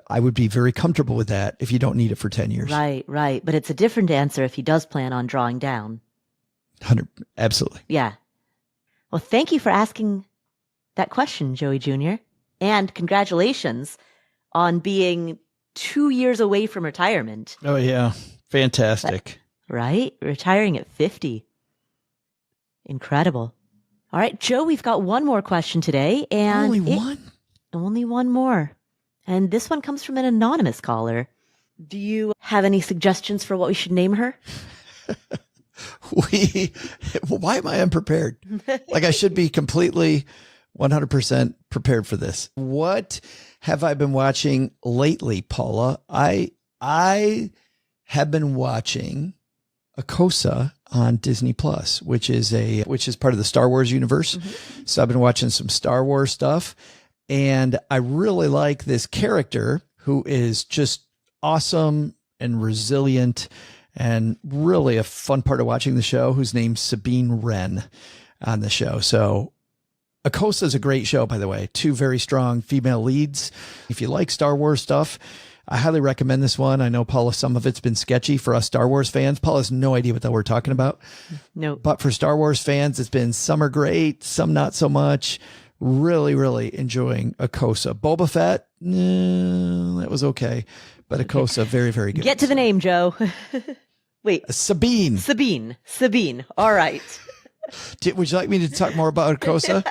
I would be very comfortable with that if you don't need it for 10 years. Right. But it's a different answer if he does plan on drawing down. 100, absolutely. Yeah. Well, thank you for asking that question, Joey Jr. And congratulations on being 2 years away from retirement. Oh, yeah. Fantastic. Right? Retiring at 50. Incredible. All right, Joe, we've got one more question today. And only one? Only one more. And this one comes from an anonymous caller. Do you have any suggestions for what we should name her? Why am I unprepared? Like I should be completely 100% prepared for this. What have I been watching lately, Paula? I have been watching Akosa on Disney Plus, which is part of the Star Wars universe. So I've been watching some Star Wars stuff, and I really like this character who is just awesome and resilient and really a fun part of watching the show, whose name's Sabine Wren on the show. So Akosa is a great show, by the way. 2 very strong female leads. If you like Star Wars stuff, I highly recommend this one. I know, Paula, some of it's been sketchy for us Star Wars fans. Paula has no idea what the hell we're talking about. No. But for Star Wars fans, it's been some are great, some not so much. Really, really enjoying Akosa. Boba Fett, that was okay. But Akosa, very, very good. Get to the name, Joe. Wait. Sabine. Sabine. All right. Would you like me to talk more about Akosa?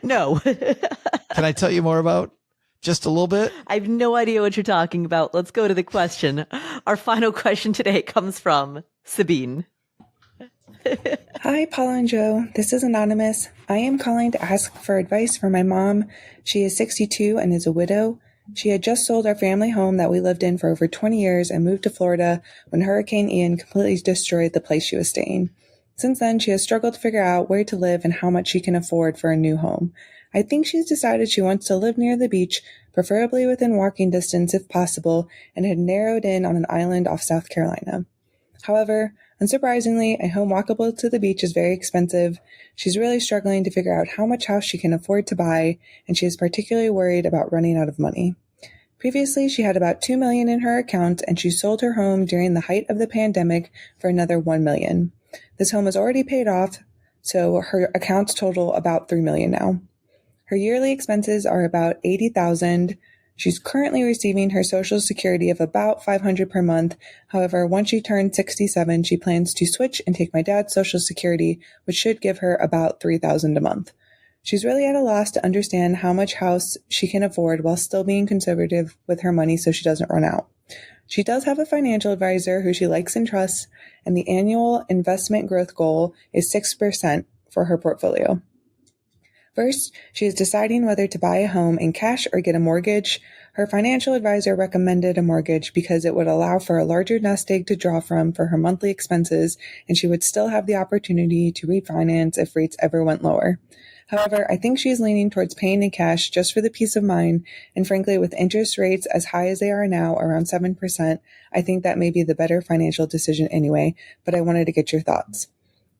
No. Can I tell you more about just a little bit? I have no idea what you're talking about. Let's go to the question. Our final question today comes from Sabine. Hi, Paula and Joe. This is Anonymous. I am calling to ask for advice for my mom. She is 62 and is a widow. She had just sold our family home that we lived in for over 20 years and moved to Florida when Hurricane Ian completely destroyed the place she was staying. Since then, she has struggled to figure out where to live and how much she can afford for a new home. I think she's decided she wants to live near the beach, preferably within walking distance if possible, and had narrowed in on an island off South Carolina. However, unsurprisingly, a home walkable to the beach is very expensive. She's really struggling to figure out how much house she can afford to buy, and she is particularly worried about running out of money. Previously, she had about $2 million in her account, and she sold her home during the height of the pandemic for another $1 million. This home is already paid off, so her accounts total about $3 million now. Her yearly expenses are about $80,000. She's currently receiving her Social Security of about $500 per month. However, once she turns 67, she plans to switch and take my dad's Social Security, which should give her about $3,000 a month. She's really at a loss to understand how much house she can afford while still being conservative with her money so she doesn't run out. She does have a financial advisor who she likes and trusts, and the annual investment growth goal is 6% for her portfolio. First, she is deciding whether to buy a home in cash or get a mortgage. Her financial advisor recommended a mortgage because it would allow for a larger nest egg to draw from for her monthly expenses, and she would still have the opportunity to refinance if rates ever went lower. However, I think she is leaning towards paying in cash just for the peace of mind, and frankly, with interest rates as high as they are now, around 7%, I think that may be the better financial decision anyway, but I wanted to get your thoughts.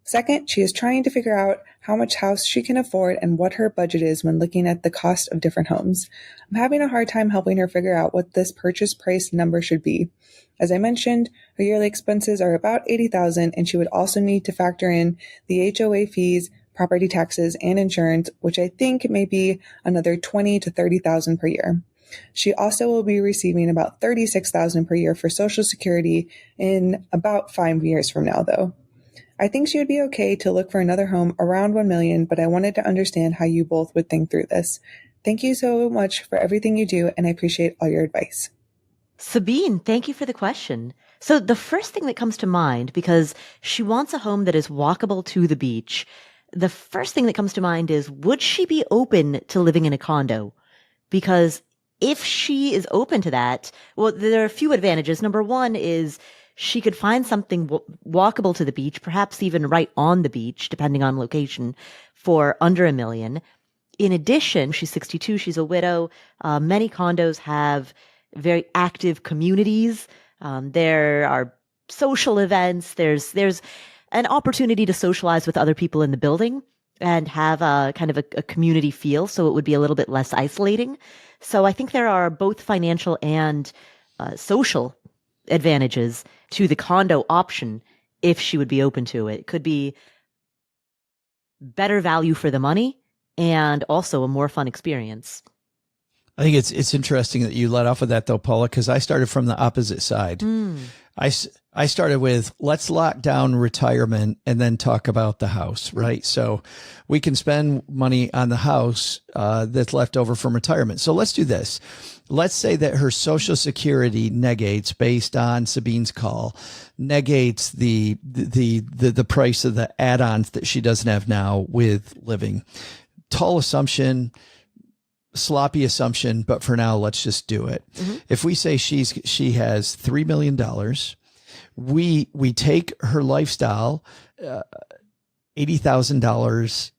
Second, she is trying to figure out how much house she can afford and what her budget is when looking at the cost of different homes. I'm having a hard time helping her figure out what this purchase price number should be. As I mentioned, her yearly expenses are about $80,000, and she would also need to factor in the HOA fees, property taxes, and insurance, which I think may be another $20,000 to $30,000 per year. She also will be receiving about $36,000 per year for Social Security in about 5 years from now, though. I think she would be okay to look for another home around $1 million, but I wanted to understand how you both would think through this. Thank you so much for everything you do, and I appreciate all your advice. Sabine, thank you for the question. So the first thing that comes to mind, because she wants a home that is walkable to the beach, the first thing that comes to mind is, would she be open to living in a condo? Because if she is open to that, well, there are a few advantages. Number one is she could find something walkable to the beach, perhaps even right on the beach, depending on location, for under $1 million. In addition, she's 62, she's a widow. Many condos have very active communities. There are social events. There's an opportunity to socialize with other people in the building and have a kind of a community feel, so it would be a little bit less isolating. So I think there are both financial and social advantages to the condo option if she would be open to it. It could be better value for the money and also a more fun experience. I think it's interesting that you let off with that, though, Paula, because I started from the opposite side. I started with, let's lock down retirement and then talk about the house, right? So we can spend money on the house that's left over from retirement. So let's do this. Let's say that her Social Security negates, based on Sabine's call, negates the price of the add-ons that she doesn't have now with living. Tall assumption, sloppy assumption, but for now, let's just do it. If we say she has $3 million, We take her lifestyle, $80,000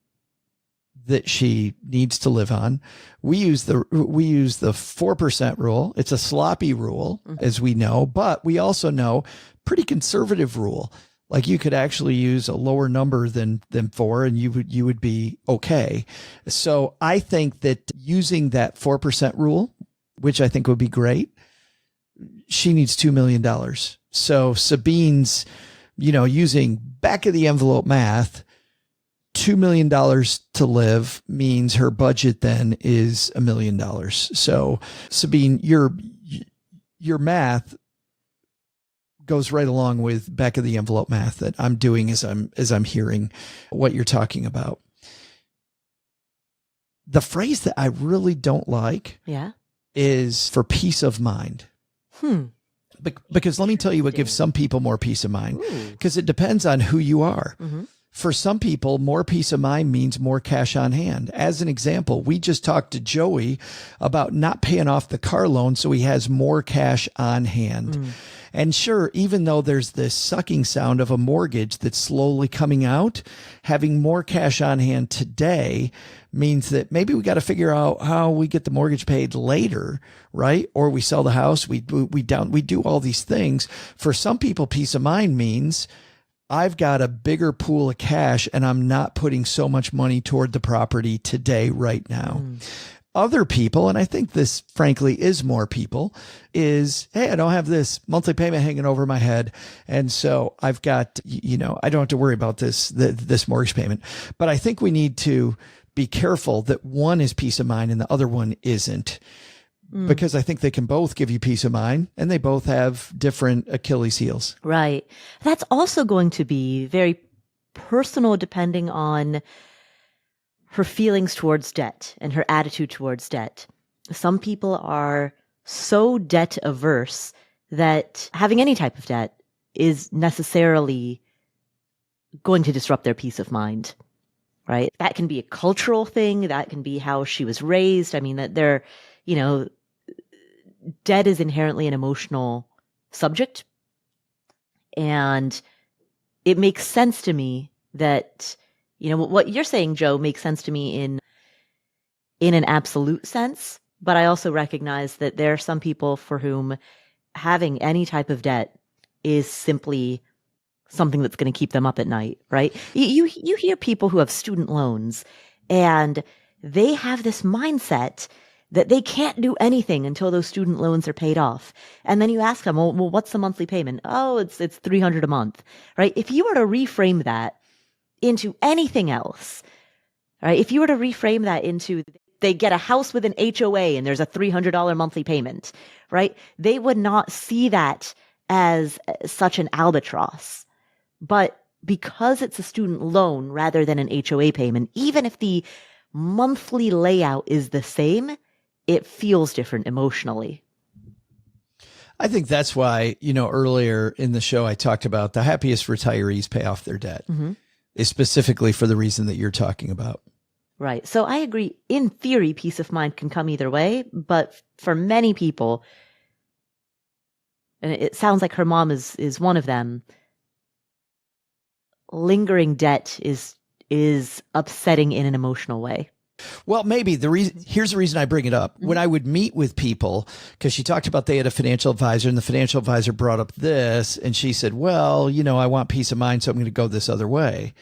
that she needs to live on. We use the 4% rule. It's a sloppy rule, as we know, but we also know pretty conservative rule. Like you could actually use a lower number than 4 and you would be okay. So I think that using that 4% rule, which I think would be great, she needs $2 million. So Sabine's, using back of the envelope math, $2 million to live means her budget then is $1 million. So Sabine, your math goes right along with back of the envelope math that I'm doing as I'm hearing what you're talking about. The phrase that I really don't like is for peace of mind. Because let me tell you what gives some people more peace of mind, because it depends on who you are. For some people, more peace of mind means more cash on hand. As an example, we just talked to Joey about not paying off the car loan, so he has more cash on hand. And sure, even though there's this sucking sound of a mortgage that's slowly coming out, having more cash on hand today means that maybe we got to figure out how we get the mortgage paid later, right? Or we sell the house, we do all these things. For some people, peace of mind means I've got a bigger pool of cash and I'm not putting so much money toward the property today, right now. Other people, and I think this frankly is more people, is, hey, I don't have this monthly payment hanging over my head. And so I've got, I don't have to worry about this mortgage payment. But I think we need to be careful that one is peace of mind and the other one isn't. Because I think they can both give you peace of mind and they both have different Achilles heels. Right. That's also going to be very personal depending on her feelings towards debt and her attitude towards debt. Some people are so debt averse that having any type of debt is necessarily going to disrupt their peace of mind, right? That can be a cultural thing. That can be how she was raised. I mean, that debt is inherently an emotional subject. And it makes sense to me that, what you're saying, Joe, makes sense to me in an absolute sense. But I also recognize that there are some people for whom having any type of debt is simply something that's going to keep them up at night, right? You hear people who have student loans and they have this mindset that they can't do anything until those student loans are paid off. And then you ask them, well, what's the monthly payment? Oh, it's $300 a month, right? If you were to reframe that into anything else, right? If you were to reframe that into they get a house with an HOA and there's a $300 monthly payment, right? They would not see that as such an albatross. But because it's a student loan rather than an HOA payment, even if the monthly layout is the same, it feels different emotionally. I think that's why, earlier in the show, I talked about the happiest retirees pay off their debt, is specifically for the reason that you're talking about. Right. So I agree. In theory, peace of mind can come either way. But for many people, and it sounds like her mom is one of them, lingering debt is upsetting in an emotional way. Well, maybe here's the reason I bring it up. When I would meet with people, because she talked about they had a financial advisor and the financial advisor brought up this and she said, well, I want peace of mind, so I'm going to go this other way.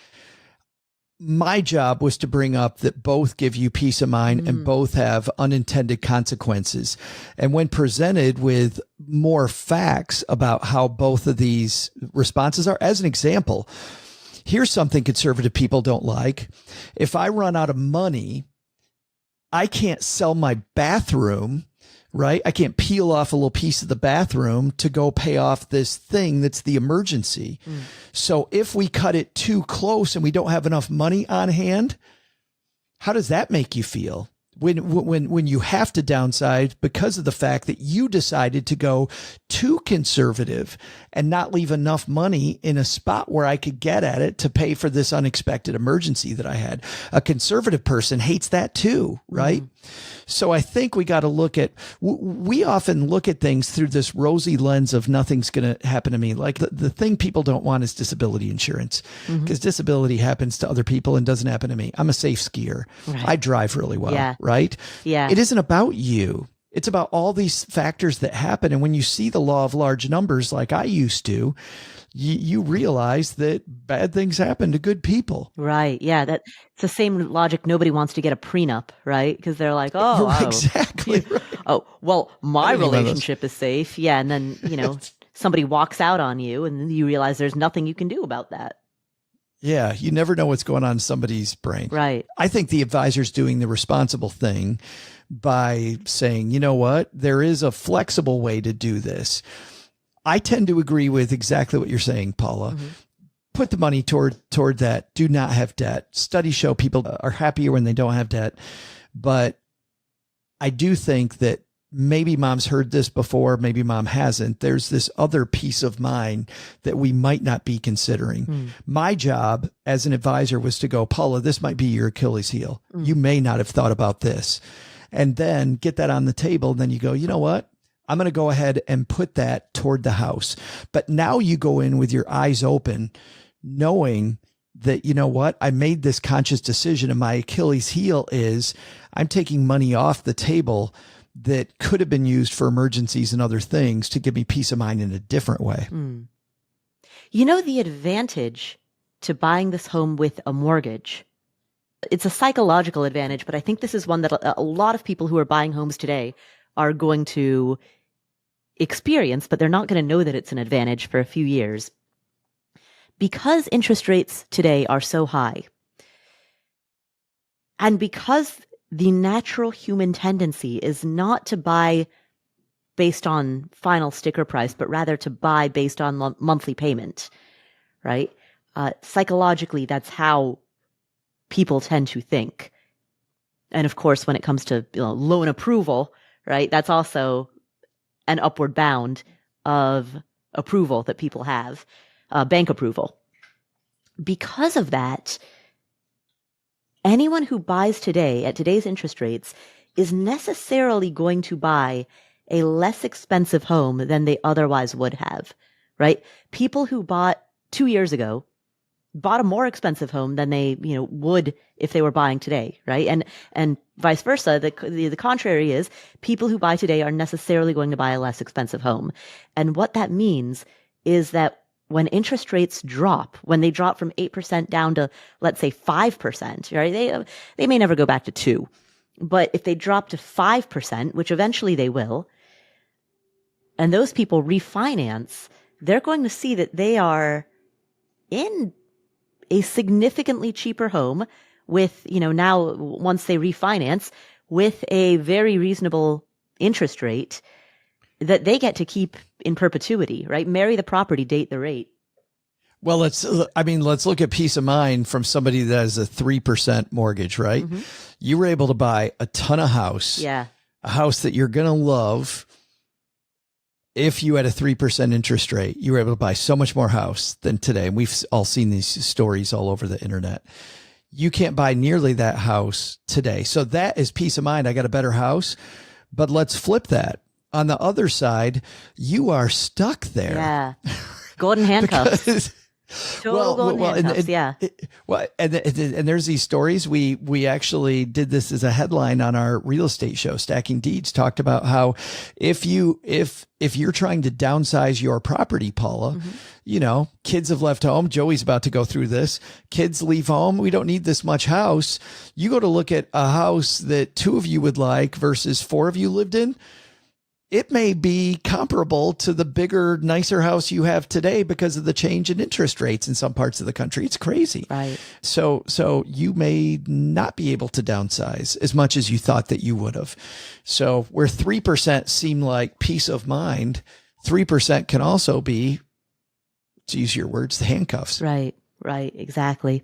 My job was to bring up that both give you peace of mind and both have unintended consequences. And when presented with more facts about how both of these responses are, as an example, here's something conservative people don't like. If I run out of money, I can't sell my bathroom, right? I can't peel off a little piece of the bathroom to go pay off this thing that's the emergency. So if we cut it too close and we don't have enough money on hand, how does that make you feel? when you have to downsize because of the fact that you decided to go too conservative and not leave enough money in a spot where I could get at it to pay for this unexpected emergency that I had. A conservative person hates that too, right? So I think we got to look at, we often look at things through this rosy lens of nothing's going to happen to me. Like the thing people don't want is disability insurance, because disability happens to other people and doesn't happen to me. I'm a safe skier. Right. I drive really well, right? Yeah. It isn't about you. It's about all these factors that happen. And when you see the law of large numbers, like I used to, you realize that bad things happen to good people. Right. Yeah. It's the same logic. Nobody wants to get a prenup, right? Because they're like, oh, exactly. Right. Oh, well, my relationship is safe. Yeah. And then, somebody walks out on you and then you realize there's nothing you can do about that. Yeah. You never know what's going on in somebody's brain. Right. I think the advisor's doing the responsible thing by saying, you know what, there is a flexible way to do this. I tend to agree with exactly what you're saying, Paula. Put the money toward that. Do not have debt. Studies show people are happier when they don't have debt. But I do think that maybe mom's heard this before, maybe mom hasn't. There's this other peace of mind that we might not be considering. My job as an advisor was to go, Paula, this might be your Achilles heel. You may not have thought about this. And then get that on the table. And then you go, you know what? I'm going to go ahead and put that toward the house. But now you go in with your eyes open, knowing that, you know what, I made this conscious decision and my Achilles heel is I'm taking money off the table that could have been used for emergencies and other things to give me peace of mind in a different way. The advantage to buying this home with a mortgage, it's a psychological advantage, but I think this is one that a lot of people who are buying homes today are going to experience, but they're not going to know that it's an advantage for a few years. Because interest rates today are so high, and because the natural human tendency is not to buy based on final sticker price, but rather to buy based on monthly payment, right? Psychologically, that's how people tend to think. And of course, when it comes to loan approval, right, that's also an upward bound of approval that people have, bank approval. Because of that, anyone who buys today at today's interest rates is necessarily going to buy a less expensive home than they otherwise would have, right? People who bought 2 years ago bought a more expensive home than they, would if they were buying today, right? And vice versa. The contrary is people who buy today are necessarily going to buy a less expensive home. And what that means is that when interest rates drop, when they drop from 8% down to, let's say, 5%, right? They may never go back to 2%. But if they drop to 5%, which eventually they will, and those people refinance, they're going to see that they are in a significantly cheaper home with, now once they refinance, with a very reasonable interest rate that they get to keep in perpetuity, right? Marry the property, date the rate. Well, let's look at peace of mind from somebody that has a 3% mortgage, right? You were able to buy a ton of house, a house that you're going to love. If you had a 3% interest rate, you were able to buy so much more house than today. And we've all seen these stories all over the internet. You can't buy nearly that house today. So that is peace of mind. I got a better house, but let's flip that. On the other side, you are stuck there. Yeah. Golden handcuffs. Total golden handcuffs, and there's these stories. We actually did this as a headline on our real estate show, Stacking Deeds, talked about how if you're trying to downsize your property, Paula, kids have left home. Joey's about to go through this. Kids leave home. We don't need this much house. You go to look at a house that 2 of you would like versus 4 of you lived in. It may be comparable to the bigger, nicer house you have today because of the change in interest rates in some parts of the country. It's crazy. Right. So you may not be able to downsize as much as you thought that you would have. So where 3% seem like peace of mind, 3% can also be, to use your words, the handcuffs. Right. Exactly.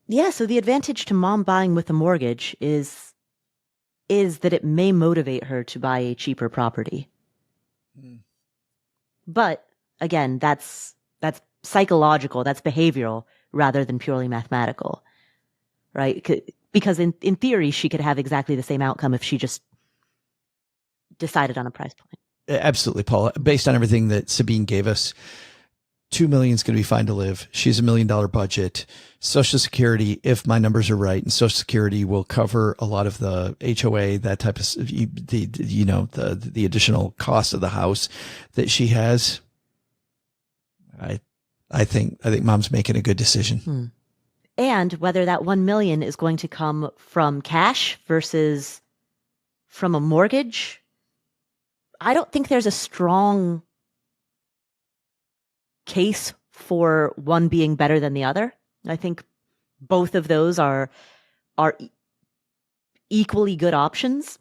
Yeah. So the advantage to mom buying with a mortgage is is that it may motivate her to buy a cheaper property. But again, that's psychological, that's behavioral rather than purely mathematical, right? Because in theory, she could have exactly the same outcome if she just decided on a price point. Absolutely, Paula. Based on everything that Sabine gave us, $2 million is going to be fine to live. She has $1 million budget. Social Security, if my numbers are right, and Social Security will cover a lot of the HOA, that type of the additional cost of the house that she has. I think mom's making a good decision. And whether that $1 million is going to come from cash versus from a mortgage, I don't think there's a strong case for one being better than the other. I think both of those are equally good options.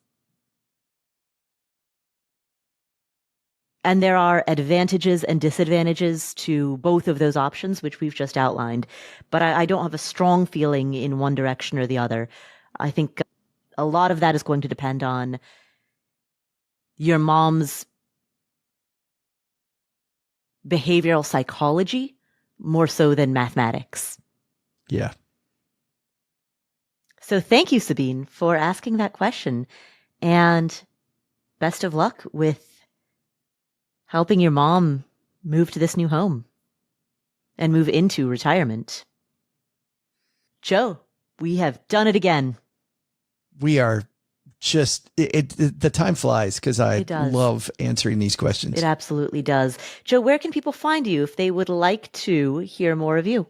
And there are advantages and disadvantages to both of those options, which we've just outlined. But I don't have a strong feeling in one direction or the other. I think a lot of that is going to depend on your mom's behavioral psychology more so than mathematics. Yeah. So thank you, Sabine, for asking that question. And best of luck with helping your mom move to this new home and move into retirement. Joe, we have done it again. We are just, the time flies because I love answering these questions. It absolutely does. Joe, where can people find you if they would like to hear more of you?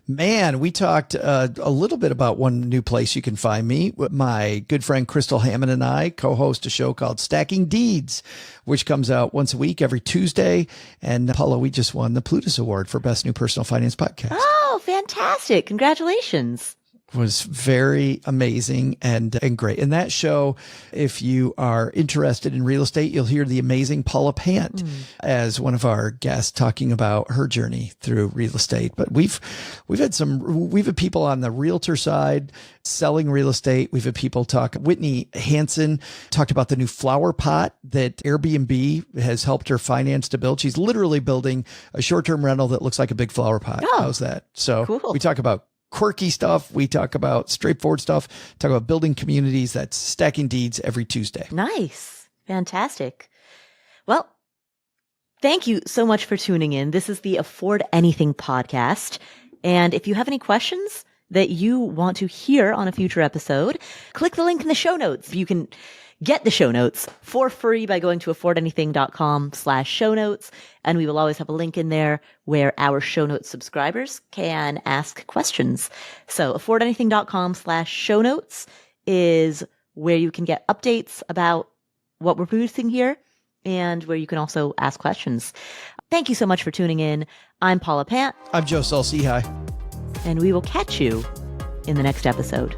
Man, we talked a little bit about one new place you can find me. My good friend Crystal Hammond and I co-host a show called Stacking Deeds, which comes out once a week, every Tuesday. And Paula, we just won the Plutus Award for Best New Personal Finance Podcast. Oh, fantastic. Congratulations. Was very amazing and great. In that show, if you are interested in real estate, you'll hear the amazing Paula Pant as one of our guests talking about her journey through real estate. But we've had people on the realtor side selling real estate. We've had people talk. Whitney Hansen talked about the new flower pot that Airbnb has helped her finance to build. She's literally building a short-term rental that looks like a big flower pot. Oh, how's that? So cool. We talk about quirky stuff. We talk about straightforward stuff, talk about building communities. That's Stacking Deeds every Tuesday. Nice. Fantastic. Well, thank you so much for tuning in. This is the Afford Anything podcast. And if you have any questions that you want to hear on a future episode, click the link in the show notes. You can get the show notes for free by going to affordanything.com/show notes. And we will always have a link in there where our show notes subscribers can ask questions. So affordanything.com/show notes is where you can get updates about what we're producing here and where you can also ask questions. Thank you so much for tuning in. I'm Paula Pant. I'm Joe Saul-Sehy. And we will catch you in the next episode.